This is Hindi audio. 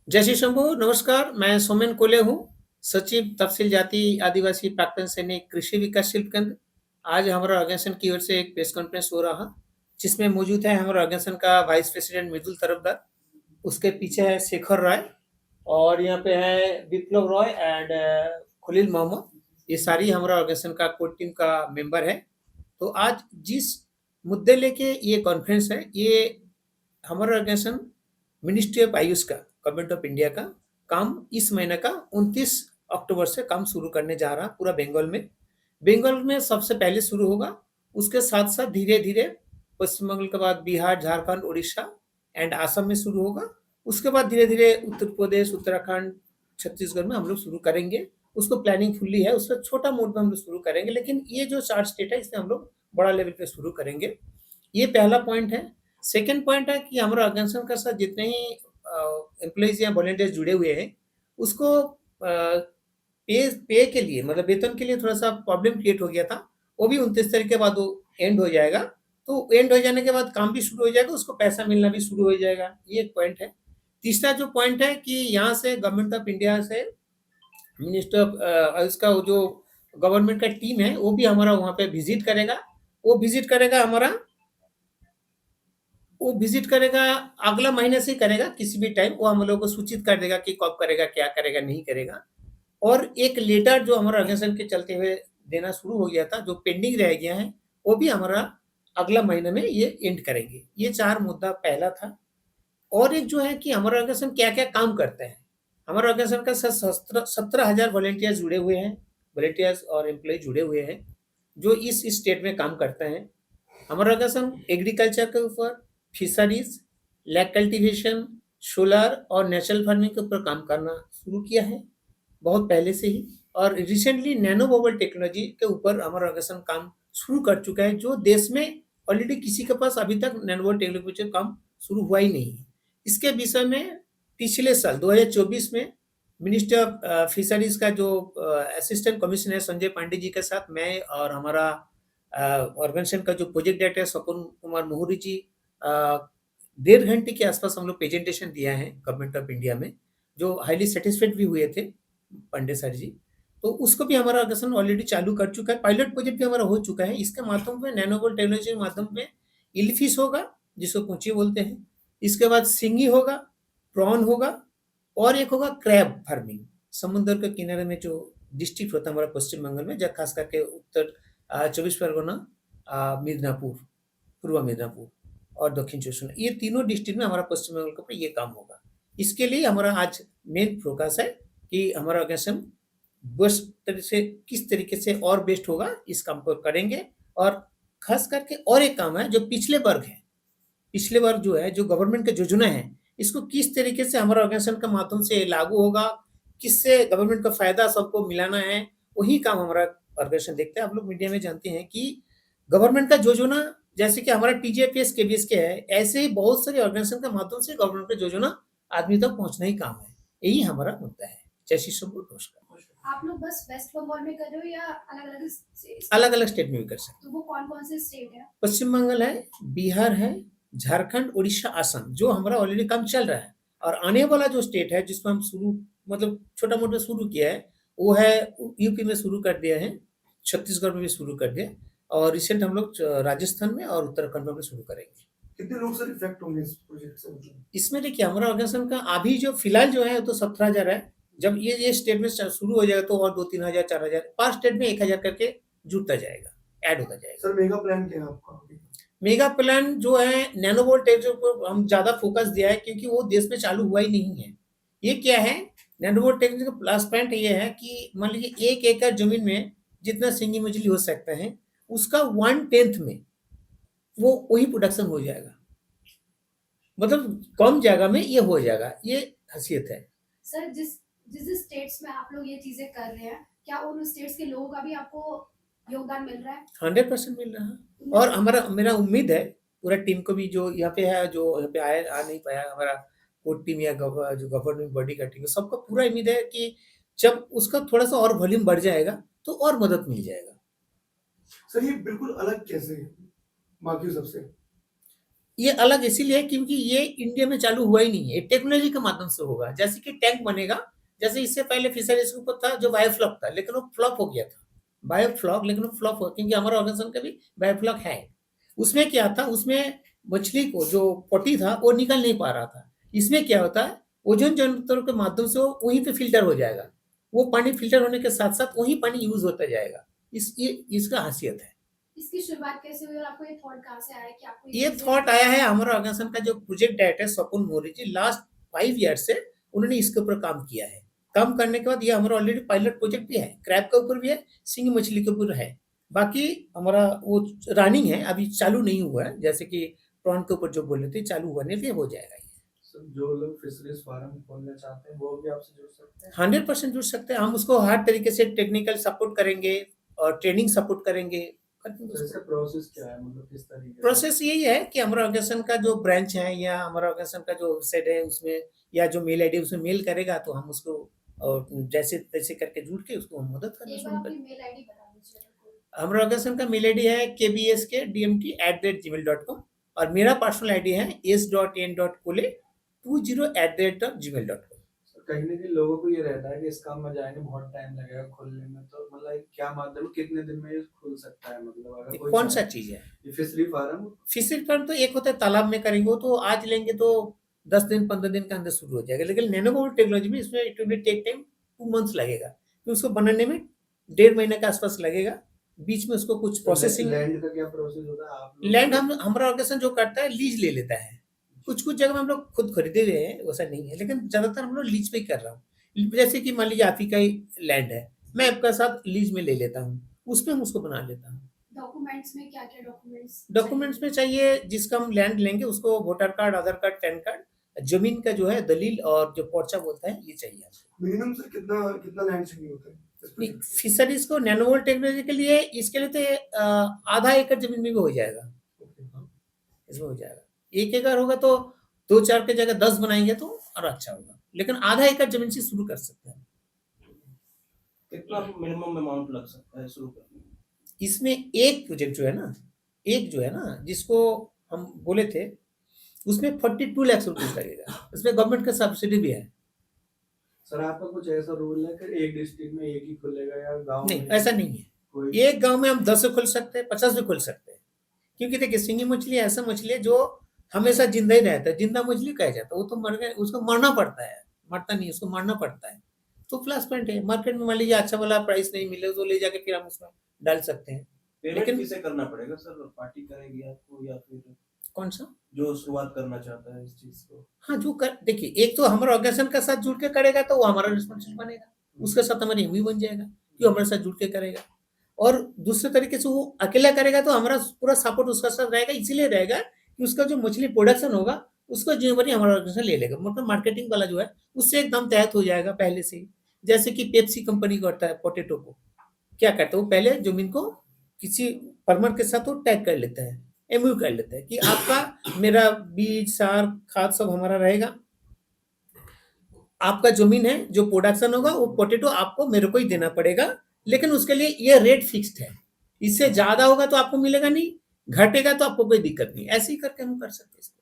जय श्री शंभू, नमस्कार। मैं सोमेन कोले हूँ, सचिव तहसील जाति आदिवासी प्राक्तन सैनिक कृषि विकास शिल्प केंद्र। आज हमारा ऑर्गेनाइजेशन की ओर से एक प्रेस कॉन्फ्रेंस हो रहा, जिसमें मौजूद है हमारा ऑर्गेनाइजेशन का वाइस प्रेसिडेंट मृदुल तरफदार। उसके पीछे है शेखर राय और यहाँ पे है विप्लव रॉय एंड खलील मोहम्मद। ये सारी हमारा ऑर्गेनाइजेशन का कोर टीम का मेंबर है। तो आज जिस मुद्दे लेके ये कॉन्फ्रेंस है, ये हमारा ऑर्गेनाइजेशन मिनिस्ट्री ऑफ आयुष का, गवर्नमेंट ऑफ इंडिया का काम इस महीने का 29 अक्टूबर से काम शुरू करने जा रहा पूरा बंगाल में। बंगाल में सबसे पहले शुरू होगा, उसके साथ-साथ धीरे-धीरे पश्चिम बंगाल के बाद बिहार, झारखंड, उड़ीसा एंड असम में शुरू होगा। उसके बाद धीरे-धीरे उत्तर प्रदेश, उत्तराखंड, छत्तीसगढ़ में हम लोग शुरू करेंगे। उसको प्लानिंग फुल्ली है, उसका छोटा मोड में हम लोग शुरू करेंगे, लेकिन ये जो 4 स्टेट है इसमें हम लोग बड़ा लेवल पे शुरू करेंगे। ये पहला पॉइंट है। सेकंड पॉइंट है कि हमारा ऑर्गेनाइजेशन के साथ जितने ही एम्प्लॉइज़ या वॉलंटियर्स जुड़े हुए हैं, उसको पे के लिए मतलब वेतन के लिए थोड़ा-सा प्रॉब्लम क्रिएट हो गया था। वो भी 29 तारीख के बाद वो एंड हो जाएगा। तो एंड हो जाने के बाद काम भी शुरू हो जाएगा, उसको पैसा मिलना भी शुरू हो जाएगा। ये एक पॉइंट है। तीसरा जो पॉइंट है कि यहाँ से गवर्नमेंट ऑफ इंडिया से मिनिस्टर ऑफ इसका वो जो गवर्नमेंट का टीम है, वो भी हमारा वहाँ पे विज़िट करेगा। वो विज़िट करेगा हमारा वो विज़िट करेगा, अगला महीने से ही करेगा, किसी भी टाइम वो हम लोगों को सूचित कर देगा कि कब करेगा, क्या करेगा, नहीं करेगा। और एक लेटर जो हमारा ऑर्गेनाइजेशन के चलते हुए देना शुरू हो गया था, जो पेंडिंग रह गया है, वो भी हमारा अगला महीने में ये एंड करेंगे। ये 4 मुद्दा पहला था। और एक जो है कि हमारा ऑर्गेनाइजेशन क्या-क्या काम करता है। हमारा ऑर्गेनाइजेशन का स सस्त्र 17,000 वॉलंटियर्स जुड़े हुए हैं, वॉलंटियर्स और एम्प्लॉयी जुड़े हुए हैं, जो इस स्टेट में काम करते हैं। हमारा ऑर्गेनाइजेशन एग्रीकल्चर के ऊपर, फिशरीज, लैक कल्टीवेशन, सोलर और नेचुरल फार्मिंग के ऊपर काम करना शुरू किया है, बहुत पहले से ही। और रिसेंटली नैनो बबल टेक्नोलॉजी के ऊपर हमारा ऑर्गेनाइजेशन काम शुरू कर चुका है, जो देश में ऑलरेडी किसी के पास अभी तक नैनो बबल टेक्नोलॉजी का काम शुरू हुआ ही नहीं है। इसके विषय में पिछले साल 2024 में मिनिस्टर ऑफ फिशरीज का जो असिस्टेंट कमिश्नर संजय पांडे जी के साथ मैं और हमारा ऑर्गेनाइजेशन का जो प्रोजेक्ट डायरेक्टर है स्वपन कुमार मोहरी जी, अ, 1.5 घंटे के आसपास हम लोग प्रेजेंटेशन दिया है गवर्नमेंट ऑफ इंडिया में, जो हाईली सैटिस्फाइड भी हुए थे पांडे सर जी। तो उसको भी हमारा ऑर्गेनाइजेशन ऑलरेडी चालू कर चुका है, पायलट प्रोजेक्ट भी हमारा हो चुका है। इसके माध्यम में नैनोबोल टेक्नोलॉजी के माध्यम में इल्फिश होगा, जिसको पूंची बोलते हैं। इसके बाद सिंगी होगा, प्रॉन होगा और एक होगा क्रैब फार्मिंग। समुद्र के किनारे में जो डिस्ट्रिक्ट होता है हमारा पश्चिम बंगाल में, जहाँ खास करके उत्तर 24 परगना, मिदनापुर, पूर्व मिदनापुर और दक्षिण चौबीस परगना, ये तीनों डिस्ट्रिक्ट में हमारा पश्चिम बंगाल के ऊपर ये काम होगा। इसके लिए हमारा आज मेन फोकस है कि हमारा ऑर्गेनाइजेशन बेस्ट तरह से किस तरीके से और बेस्ट होगा, इस काम को करेंगे। और खास करके और एक काम है जो पिछले वर्ग है, पिछले बार जो है, जो गवर्नमेंट की योजना है, इसको किस तरीके से हमारा ऑर्गेनाइजेशन के माध्यम से लागू होगा, किससे गवर्नमेंट का फ़ायदा सबको मिलाना है, वही काम हमारा ऑर्गेनाइजेशन देखता है। आप लोग मीडिया में जानते हैं कि गवर्नमेंट का योजना जैसे कि हमारा टीजेपीएस, केवीएस के है, ऐसे ही बहुत सारे ऑर्गेनाइजेशन के माध्यम से गवर्नमेंट का योजना आदमी तक पहुँचना ही काम है। यही हमारा मुद्दा है। जय श्री शंभू, नमस्कार। आप लोग बस वेस्ट बंगाल में कर रहे हो या अलग-अलग स्टेट? अलग-अलग स्टेट में भी कर सकते हैं। तो वो कौन-कौन से स्टेट है? पश्चिम बंगाल है, बिहार है, झारखंड, उड़ीसा, असम, जो हमारा ऑलरेडी काम चल रहा है। और आने वाला जो स्टेट है जिसमें हम शुरू मतलब छोटा-मोटा शुरू किया है, वो है यूपी में शुरू कर दिया है, छत्तीसगढ़ में भी शुरू कर दिया और रिसेंट हम लोग राजस्थान में और उत्तराखंड में भी शुरू करेंगे। कितने लोग सर इफेक्ट होंगे इस प्रोजेक्ट से? इसमें देखिए हमारा ऑर्गेनाइजेशन का अभी जो फिलहाल जो है वो तो 17,000 है। जब ये स्टेट में शुरू हो जाएगा तो और 2-3 हज़ार, 4 हज़ार, पर स्टेट में 1,000 करके जुड़ता जाएगा, ऐड होता जाएगा। सर मेगा प्लान क्या है आपका अभी? मेगा प्लान जो है नैनोवोल्ट टेक्नोलॉजी पर हम ज़्यादा फोकस दिया है, क्योंकि वो देश में चालू हुआ ही नहीं है। ये क्या है, नैनोवोल्ट टेक्नोलॉजी का प्लस पॉइंट ये है कि मान लीजिए 1 एकड़ ज़मीन में जितना सिंगी मछली हो सकता है, उसका 1/10 में वो वही प्रोडक्शन हो जाएगा। मतलब कम जगह में ये हो जाएगा, ये ख़ासियत है। सर जिस स्टेट्स में आप लोग ये चीजें कर रहे हैं, क्या उन स्टेट्स के लोगों का भी आपको योगदान मिल रहा है? 100% मिल रहा है। और हमारा मेरा उम्मीद है पूरा टीम को भी, जो यहाँ पे है, जो यहाँ पे आ नहीं पाया, हमारा कोर टीम या जो गवर्निंग बॉडी का टीम है, सबको पूरा उम्मीद है कि जब उसका थोड़ा-सा और वॉल्यूम बढ़ जाएगा, तो और मदद मिल जाएगा। सर ये बिल्कुल अलग कैसे है बाकी सबसे? ये अलग इसीलिए है क्योंकि ये इंडिया में चालू हुआ ही नहीं है, टेक्नोलॉजी के माध्यम से होगा। जैसे कि टैंक बनेगा, जैसे इससे पहले फिशरीज के ऊपर था जो बायोफ्लॉक था, लेकिन वो फ्लॉप हो गया था। बायोफ्लॉक लेकिन वो फ्लॉप हो क्योंकि हमारा ऑर्गेनाइजेशन का भी बायोफ्लॉक है। उसमें क्या था, उसमें मछली को जो पोटी था वो निकल नहीं पा रहा था। इसमें क्या होता है, ओजोन जनरेटर के माध्यम से वो वहीं पे फ़िल्टर हो जाएगा। वो पानी फ़िल्टर होने के साथ-साथ वही पानी यूज़ होता जाएगा। ये इसका ख़ासियत है। इसकी शुरुआत कैसे हुई और आपको ये थॉट कहाँ से आया कि आपको ये चीज़ें थॉट आया है हमारा ऑर्गेनाइजेशन का जो प्रोजेक्ट डायरेक्टर स्वपन मौर्य जी, लास्ट 5 ईयर से उन्होंने इसके ऊपर काम किया है। काम करने के बाद ये हमारा ऑलरेडी पायलट प्रोजेक्ट भी है, क्रैब के ऊपर भी है, सिंगी मछली के ऊपर है। बाकी हमारा वो रनिंग है, अभी चालू नहीं हुआ है, जैसे कि प्रॉन के ऊपर जो बोले थे चालू होने पे हो जाएगा ये। सर जो लोग फिशरीज फार्म खोलना चाहते हैं वो भी आपसे जुड़ सकते हैं? 100% जुड़ सकते हैं, हम उसको हर तरीके से टेक्निकल सपोर्ट करेंगे और ट्रेनिंग सपोर्ट करेंगे। तो इसका प्रोसेस क्या है, मतलब किस तरीके से? प्रोसेस यही है कि हमारा ऑर्गेनाइजेशन का जो ब्रांच है या हमारा ऑर्गेनाइजेशन का जो वेबसाइट है उसमें या जो मेल आईडी उसमें मेल करेगा तो हम उसको और जैसे तैसे करके जुड़ के उसको हम मदद करना एक बार शुरू अपनी करें। मेल आईडी बता दीजिए मेरे को। हमारा ऑर्गेनाइजेशन का मेल आईडी है kbskdmt@gmail.com और मेरा पर्सनल आईडी है s.n.kole20@gmail.com। कहीं ना कहीं लोगों को ये रहता है कि इस काम में जाएंगे बहुत टाइम लगेगा खुलने में, तो मतलब क्या माध्यम कितने दिन में ये खुल सकता है, मतलब अगर कोई कौन सा चाहे चीज है? ये फिशरी फार्म? फिशरी फार्म तो एक होता है तालाब में करेंगे, वो तो आज लेंगे तो 10 दिन 15 दिन के अंदर शुरू हो जाएगा, लेकिन नैनो टेक्नोलॉजी में इसमें it will take time 2 months लगेगा, तो उसको बनाने में 1.5 महीने के आसपास लगेगा। बीच में उसको कुछ प्रोसेसिंग। लैंड का क्या प्रोसेस होता है आप लोग? लैंड हम हमारा ऑर्गेनाइजेशन जो करता है लीज ले लेता है। कुछ-कुछ जगह में हम लोग खुद खरीदे हुए हैं, वैसा नहीं है, लेकिन ज़्यादातर हम लोग लीज पे ही कर रहा हूँ। जैसे कि मान लीजिए आप ही का ही लैंड है, मैं आपका साथ लीज में ले लेता हूँ, उसमें हम उसको बना लेता हूँ। डॉक्यूमेंट्स में क्या-क्या डॉक्यूमेंट्स डॉक्यूमेंट्स में चाहिए जिसका हम लैंड लेंगे उसको वोटर कार्ड, आधार कार्ड, पैन कार्ड, ज़मीन का जो है दलील और जो पर्चा बोलता है ये चाहिए हमको। मिनिमम सर कितना कितना लैंड चाहिए होता है इस नहीं, प्रोजेक्ट के फिशरीज़ को नैनोवोल टेक्नोलॉजी के लिए इसके लिए तो आधा एकड़ ज़मीन में भी हो जाएगा। लिए? इसमें हो जाएगा। 1 एकड़ होगा तो 2-4 की जगह 10 बनाएँगे तो और अच्छा होगा। लेकिन आधा एकड़ ज़मीन से शुरू कर सकते हैं। कितना मिनिमम अमाउंट लग सकता है शुरू करने में? इसमें एक प्रोजेक्ट जो है ना जिसको हम बोले थे, उसमें 42 लाख रुपीज़ लगेगा। उसमें गवर्नमेंट का सब्सिडी भी है। सर आपका कुछ ऐसा रूल है कि एक डिस्ट्रिक्ट में एक ही खुलेगा या गांव नहीं, में ऐसा नहीं है। कोई? एक गाँव में हम 10 खोल सकते हैं, 50 भी खोल सकते हैं। क्योंकि देखिए सिंगी मछली ऐसा मछली है जो हमेशा जिंदा ही रहता है, जिंदा मछली कहा जाता है। वो तो मर गए, उसको मरना पड़ता है, मरता नहीं, उसको मारना पड़ता है। तो प्लस पॉइंट है, मार्केट में मान लीजिए अच्छा वाला प्राइस नहीं मिले तो ले जाके फिर हम उसमें डाल सकते हैं। पेमेंट लेकिन किसे करना पड़ेगा सर? पार्टी करेगी आपको या फिर कौन सा? जो शुरुआत करना चाहता है इस चीज़ को? हाँ, जो कर देखिए एक तो हमारा ऑर्गेनाइजेशन के साथ जुड़ के करेगा तो वो हमारा रिस्पॉन्सिबल बनेगा, उसके साथ हमारा एमओयू बन जाएगा कि वो हमारे साथ जुड़ के करेगा। और दूसरे तरीके से वो अकेला करेगा तो हमारा पूरा सपोर्ट उसका साथ रहेगा, इसीलिए रहेगा कि उसका जो मछली प्रोडक्शन होगा उसका ज़िम्मेवारी हमारा ऑर्गेनाइजेशन ले लेगा। मतलब मार्केटिंग वाला जो है उससे एकदम तैयार हो जाएगा पहले से ही। जैसे कि पेप्सी कंपनी करता है पोटैटो को, क्या करता है वो पहले ज़मीन को किसी फर्मर के साथ वो टैग कर लेता है, एमओयू कर लेता है कि आपका मेरा बीज, सार, खाद सब हमारा रहेगा। आपका ज़मीन है, जो प्रोडक्शन होगा वो पोटैटो आपको मेरे को ही देना पड़ेगा, लेकिन उसके लिए ये रेट फिक्स्ड है। इससे ज़्यादा होगा तो आपको मिलेगा नहीं, घटेगा तो आपको कोई दिक्कत नहीं। ऐसे ही करके हम कर सकते हैं इसको।